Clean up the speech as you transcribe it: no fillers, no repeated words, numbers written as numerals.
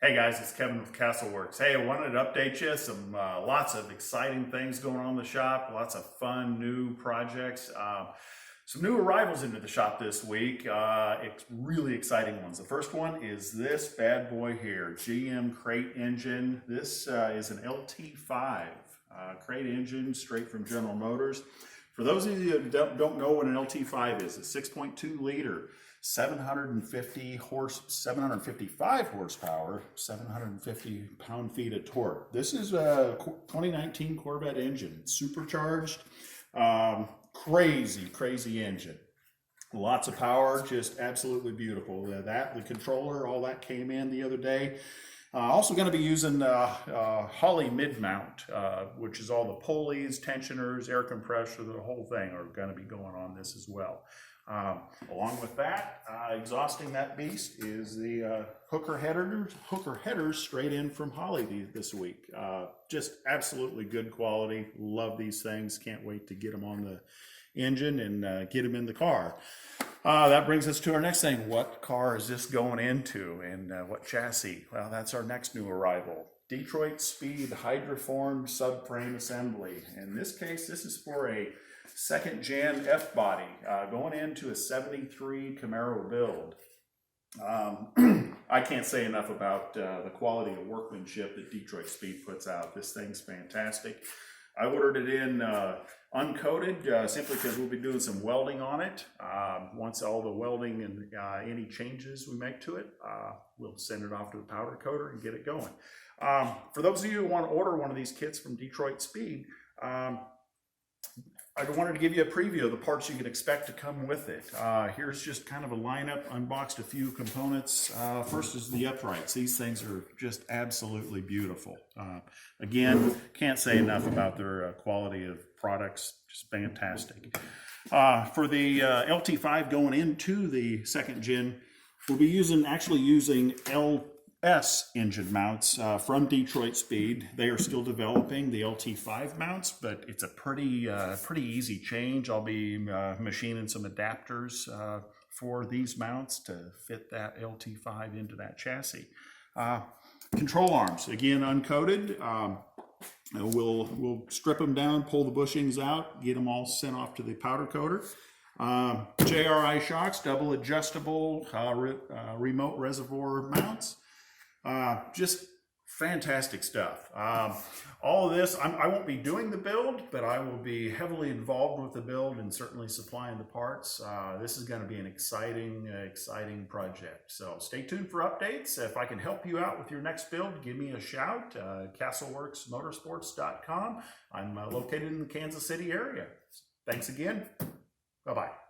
Hey guys, it's Kevin with CastleWorks. Hey, I wanted to update you some lots of exciting things going on in the shop, lots of fun new projects. Some new arrivals into the shop this week, really exciting ones. The first one is this bad boy here, GM crate engine. This is an LT5 crate engine straight from General Motors. For those of you that don't know what an LT5 is, it's 6.2 liter, 755 horsepower, 750 pound-feet of torque. This is a 2019 Corvette engine, supercharged, crazy engine. Lots of power, just absolutely beautiful. The controller, all that came in the other day. Also going to be using Holley mid-mount, which is all the pulleys, tensioners, air compressor, the whole thing are going to be going on this as well. Along with that, exhausting that beast is the hooker headers straight in from Holley this week. Just absolutely good quality. Love these things. Can't wait to get them on the engine and get them in the car. That brings us to our next thing. What car is this going into, and what chassis? Well, that's our next new arrival. Detroit Soeed hydroformed subframe assembly. In this case, this is for a second gen F body going into a 73 Camaro build. I can't say enough about the quality of workmanship that Detroit Soeed puts out. This thing's fantastic. I ordered it in uncoated simply because we'll be doing some welding on it. Once all the welding and any changes we make to it, we'll send it off to the powder coater and get it going. For those of you who want to order one of these kits from Detroit Soeed, I wanted to give you a preview of the parts you can expect to come with it. Here's just kind of a lineup, unboxed a few components. First is the uprights. These things are just absolutely beautiful. Again, can't say enough about their quality of products, just fantastic. For the LT5 going into the second gen, we'll be actually using LS engine mounts from Detroit Soeed. They are still developing the LT5 mounts, but it's a pretty easy change. I'll be machining some adapters for these mounts to fit that LT5 into that chassis. Control arms, again uncoated. We'll strip them down, pull the bushings out, get them all sent off to the powder coater. JRI shocks, double adjustable remote reservoir mounts. Just fantastic stuff. All of this, I won't be doing the build, but I will be heavily involved with the build and certainly supplying the parts. This is going to be an exciting project. So stay tuned for updates. If I can help you out with your next build, give me a shout. CastleWorksMotorsports.com. I'm located in the Kansas City area. Thanks again. Bye-bye.